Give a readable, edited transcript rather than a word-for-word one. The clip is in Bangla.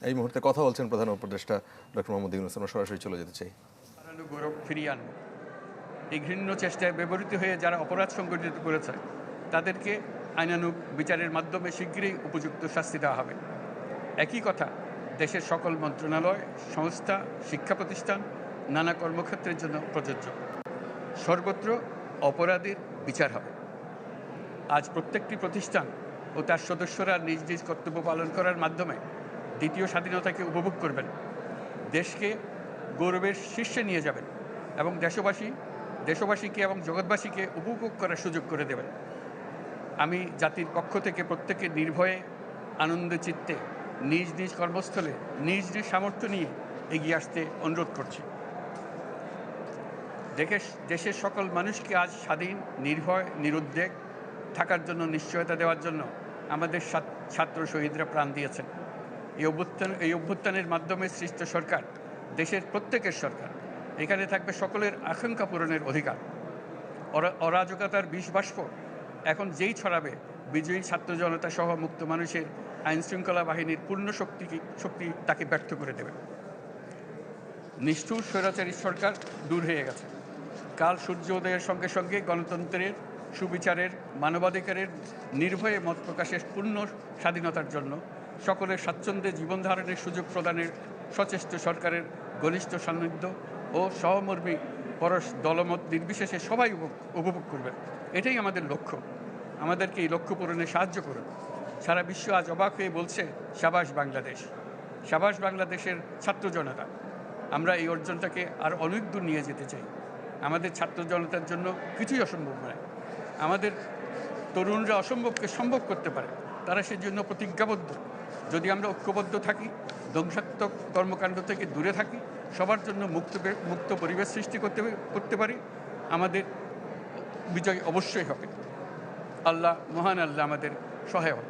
এই মুহূর্তে কথা বলছেন প্রধান উপদেষ্টা ডক্টর মোহাম্মদ ইউনূস। আমরা সরাসরি চলে যেতে চাই। হারানো গৌরব ফিরিয়ে আনবো, এই ঘৃণ্য চেষ্টায় ব্যবহৃত হয়ে যারা অপরাধ সংগঠিত করেছে তাদেরকে আইনানুগ বিচারের মাধ্যমে শীঘ্রই উপযুক্ত শাস্তি দেওয়া হবে। একই কথা দেশের সকল মন্ত্রণালয়, সংস্থা, শিক্ষা প্রতিষ্ঠান, নানা কর্মক্ষেত্রের জন্য প্রযোজ্য। সর্বত্র অপরাধীর বিচার হবে। আজ প্রত্যেকটি প্রতিষ্ঠান ও তার সদস্যরা নিজ নিজ কর্তব্য পালন করার মাধ্যমে দ্বিতীয় স্বাধীনতাকে উপভোগ করবেন, দেশকে গৌরবের শীর্ষে নিয়ে যাবেন এবং দেশবাসীকে এবং জগৎবাসীকে উপভোগ করার সুযোগ করে দেবেন। আমি জাতির পক্ষ থেকে প্রত্যেকে নির্ভয়ে আনন্দ চিত্তে নিজ নিজ কর্মস্থলে নিজ নিজ সামর্থ্য নিয়ে এগিয়ে আসতে অনুরোধ করছি। দেশের সকল মানুষকে আজ স্বাধীন, নির্ভয়, নিরুদ্বেগ থাকার জন্য নিশ্চয়তা দেওয়ার জন্য আমাদের ছাত্র শহীদরা প্রাণ দিয়েছেন। এই অভ্যুত্থানের মাধ্যমে সৃষ্ট সরকার দেশের প্রত্যেকের সরকার। এখানে থাকবে সকলের আকাঙ্ক্ষা পূরণের অধিকার। অরাজকতার বিষবাষ্প এখন যেই ছড়াবে, বিজয়ী ছাত্র জনতা সহ মুক্ত মানুষের আইনশৃঙ্খলা বাহিনীর পূর্ণ শক্তি তাকে ব্যর্থ করে দেবে। নিষ্ঠুর স্বৈরাচারী সরকার দূর হয়ে গেছে। কাল সূর্য উদয়ের সঙ্গে সঙ্গে গণতন্ত্রের, সুবিচারের, মানবাধিকারের, নির্ভয়ে মত প্রকাশের পূর্ণ স্বাধীনতার জন্য সকলের স্বাচ্ছন্দ্যে জীবন ধারণের সুযোগ প্রদানের সচেষ্ট সরকারের ঘনিষ্ঠ সান্নিধ্য ও সহমর্মী পরশ দলমত নির্বিশেষে সবাই উপভোগ করবেন। এটাই আমাদের লক্ষ্য। আমাদেরকে এই লক্ষ্য পূরণে সাহায্য করুন। সারা বিশ্ব আজ অবাক হয়ে বলছে, সাবাস বাংলাদেশ, সাবাস বাংলাদেশের ছাত্র জনতা। আমরা এই অর্জনটাকে আর অনেক দূর নিয়ে যেতে চাই। আমাদের ছাত্র জনতার জন্য কিছুই অসম্ভব নয়। আমাদের তরুণরা অসম্ভবকে সম্ভব করতে পারে, তারা সেজন্য প্রতিজ্ঞাবদ্ধ। যদি আমরা ঐক্যবদ্ধ থাকি, ধ্বংসাত্মক কর্মকাণ্ড থেকে দূরে থাকি, সবার জন্য মুক্ত পরিবেশ সৃষ্টি করতে পারি, আমাদের বিজয় অবশ্যই হবে। মহান আল্লাহ আমাদের সহায় হোক।